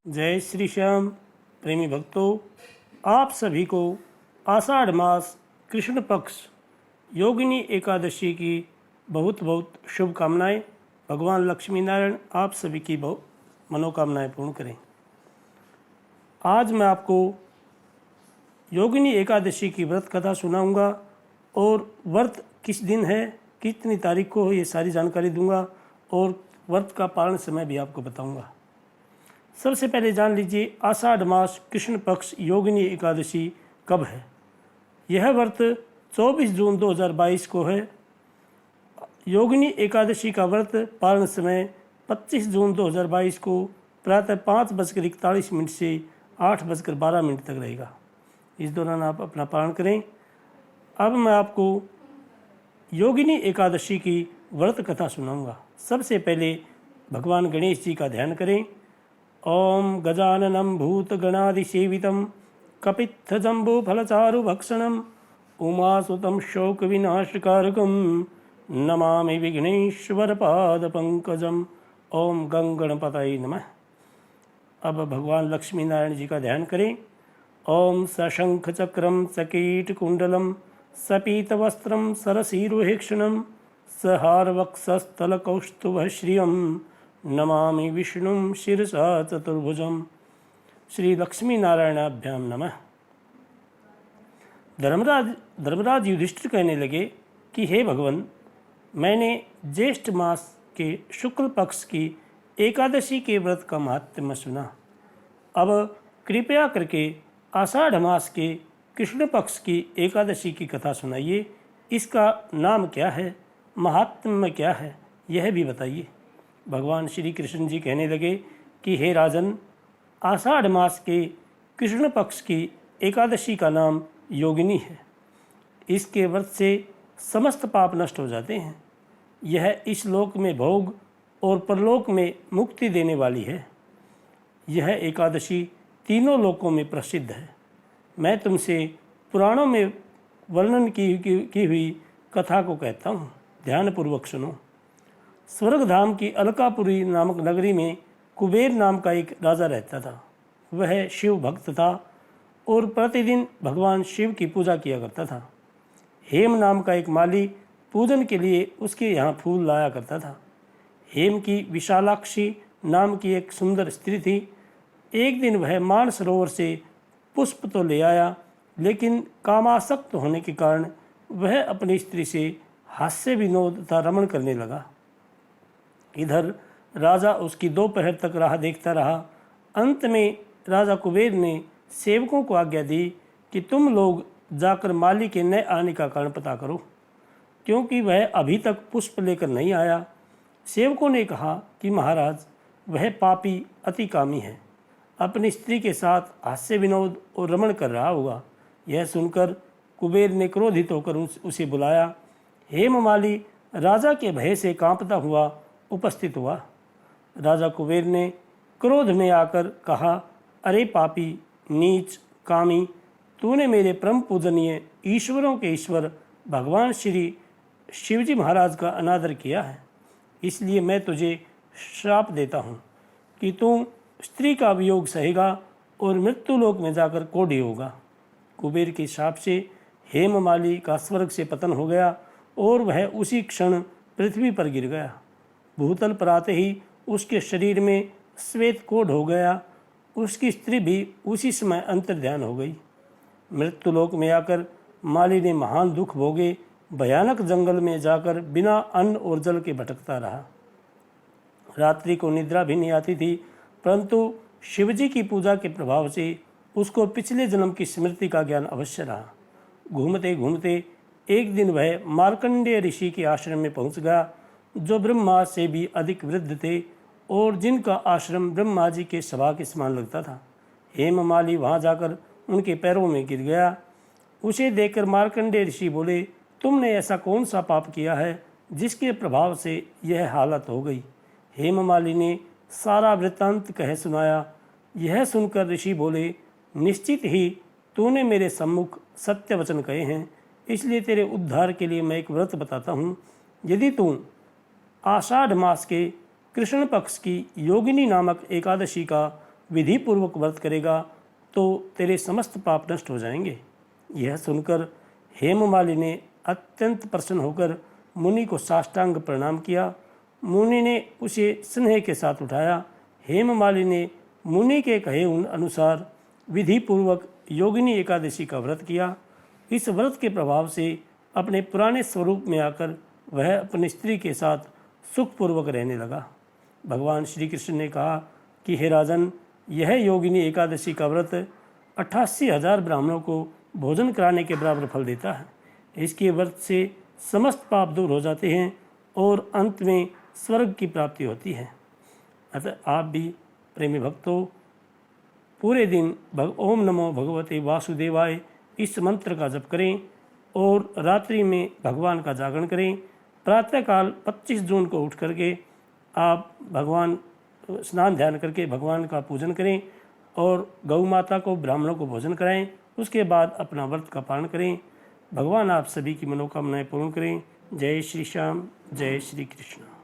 जय श्री श्याम। प्रेमी भक्तों, आप सभी को आषाढ़ मास कृष्ण पक्ष योगिनी एकादशी की बहुत बहुत शुभकामनाएं। भगवान लक्ष्मी नारायण आप सभी की बहुत मनोकामनाएं पूर्ण करें। आज मैं आपको योगिनी एकादशी की व्रत कथा सुनाऊंगा और व्रत किस दिन है, कितनी तारीख को है, ये सारी जानकारी दूंगा और व्रत का पारण समय भी आपको बताऊंगा। सबसे पहले जान लीजिए आषाढ़ मास कृष्ण पक्ष योगिनी एकादशी कब है। यह व्रत 24 जून 2022 को है। योगिनी एकादशी का व्रत पारण समय 25 जून 2022 को प्रातः 5:41 से 8:12 तक रहेगा। इस दौरान आप अपना पारण करें। अब मैं आपको योगिनी एकादशी की व्रत कथा सुनाऊंगा। सबसे पहले भगवान गणेश जी का ध्यान करें। ओम गजाननं भूतगणादिसेवितं कपित्थजम्बूफलचारुभक्षणं उमासुतं शोकविनाशकारकं नमामि विघ्नेश्वरपादपङ्कजम्। ओम गंगणपतये नमः। अब भगवान लक्ष्मी नारायण जी का ध्यान करें। ओम सशंखचक्रं सकीटकुण्डलं सपीतवस्त्रं सरसीरुहेक्षणं सहारवक्षस्थलकौस्तुभश्रियं नमामि विष्णुं शिरसा चतुर्भुजं। श्री लक्ष्मी नारायणाभ्याम नमः। धर्मराज युधिष्ठिर कहने लगे कि हे भगवान, मैंने ज्येष्ठ मास के शुक्ल पक्ष की एकादशी के व्रत का महात्म्य सुना। अब कृपया करके आषाढ़ मास के कृष्ण पक्ष की एकादशी की कथा सुनाइए। इसका नाम क्या है, महात्म्य क्या है, यह भी बताइए। भगवान श्री कृष्ण जी कहने लगे कि हे राजन, आषाढ़ मास के कृष्ण पक्ष की एकादशी का नाम योगिनी है। इसके व्रत से समस्त पाप नष्ट हो जाते हैं। यह इस लोक में भोग और परलोक में मुक्ति देने वाली है। यह एकादशी तीनों लोकों में प्रसिद्ध है। मैं तुमसे पुराणों में वर्णन की हुई कथा को कहता हूँ, ध्यानपूर्वक सुनो। स्वर्गधाम की अलकापुरी नामक नगरी में कुबेर नाम का एक राजा रहता था। वह शिव भक्त था और प्रतिदिन भगवान शिव की पूजा किया करता था। हेम नाम का एक माली पूजन के लिए उसके यहाँ फूल लाया करता था। हेम की विशालाक्षी नाम की एक सुंदर स्त्री थी। एक दिन वह मानसरोवर से पुष्प तो ले आया, लेकिन कामासक्त होने के कारण वह अपनी स्त्री से हास्य विनोद तथा रमण करने लगा। इधर राजा उसकी दोपहर तक राह देखता रहा। अंत में राजा कुबेर ने सेवकों को आज्ञा दी कि तुम लोग जाकर माली के न आने का कारण पता करो, क्योंकि वह अभी तक पुष्प लेकर नहीं आया। सेवकों ने कहा कि महाराज, वह पापी अति कामी है, अपनी स्त्री के साथ हास्य विनोद और रमण कर रहा होगा। यह सुनकर कुबेर ने क्रोधित होकर उसे बुलाया। हेममाली राजा के भय से कांपता हुआ उपस्थित हुआ। राजा कुबेर ने क्रोध में आकर कहा, अरे पापी, नीच, कामी, तूने मेरे परम पूजनीय ईश्वरों के ईश्वर भगवान श्री शिवजी महाराज का अनादर किया है। इसलिए मैं तुझे श्राप देता हूँ कि तू स्त्री का वियोग सहेगा और मृत्युलोक में जाकर कोढ़ी होगा। कुबेर के श्राप से हेममाली का स्वर्ग से पतन हो गया और वह उसी क्षण पृथ्वी पर गिर गया। भूतल पर आते ही उसके शरीर में श्वेत कोढ़ हो गया। उसकी स्त्री भी उसी समय अंतर्ध्यान हो गई। मृत्युलोक में आकर माली ने महान दुख भोगे। भयानक जंगल में जाकर बिना अन्न और जल के भटकता रहा। रात्रि को निद्रा भी नहीं आती थी, परंतु शिवजी की पूजा के प्रभाव से उसको पिछले जन्म की स्मृति का ज्ञान अवश्य रहा। घूमते घूमते एक दिन वह मार्कंडेय ऋषि के आश्रम में पहुंच गया, जो ब्रह्मा से भी अधिक वृद्ध थे और जिनका आश्रम ब्रह्मा जी के सभा के समान लगता था। हेममाली वहां जाकर उनके पैरों में गिर गया। उसे देखकर मार्कंडेय ऋषि बोले, तुमने ऐसा कौन सा पाप किया है जिसके प्रभाव से यह हालत हो गई। हेममाली ने सारा वृत्तांत कह सुनाया। यह सुनकर ऋषि बोले, निश्चित ही तूने मेरे सम्मुख सत्य वचन कहे हैं, इसलिए तेरे उद्धार के लिए मैं एक व्रत बताता हूँ। यदि तू आषाढ़ मास के कृष्ण पक्ष की योगिनी नामक एकादशी का विधि पूर्वक व्रत करेगा तो तेरे समस्त पाप नष्ट हो जाएंगे। यह सुनकर हेममालिनी ने अत्यंत प्रसन्न होकर मुनि को साष्टांग प्रणाम किया। मुनि ने उसे स्नेह के साथ उठाया। हेममालिनी ने मुनि के कहे अनुसार विधि पूर्वक योगिनी एकादशी का व्रत किया। इस व्रत के प्रभाव से अपने पुराने स्वरूप में आकर वह अपनी स्त्री के साथ सुखपूर्वक रहने लगा। भगवान श्री कृष्ण ने कहा कि हे राजन, यह योगिनी एकादशी का व्रत 88,000 ब्राह्मणों को भोजन कराने के बराबर फल देता है। इसके व्रत से समस्त पाप दूर हो जाते हैं और अंत में स्वर्ग की प्राप्ति होती है। अतः आप भी प्रेमी भक्तों पूरे दिन ओम नमो भगवते वासुदेवाय इस मंत्र का जप करें और रात्रि में भगवान का जागरण करें। प्रातःकाल 25 जून को उठ करके आप भगवान स्नान ध्यान करके भगवान का पूजन करें और गौ माता को ब्राह्मणों को भोजन कराएं। उसके बाद अपना व्रत का पालन करें। भगवान आप सभी की मनोकामनाएं पूर्ण करें। जय श्री श्याम, जय श्री कृष्ण।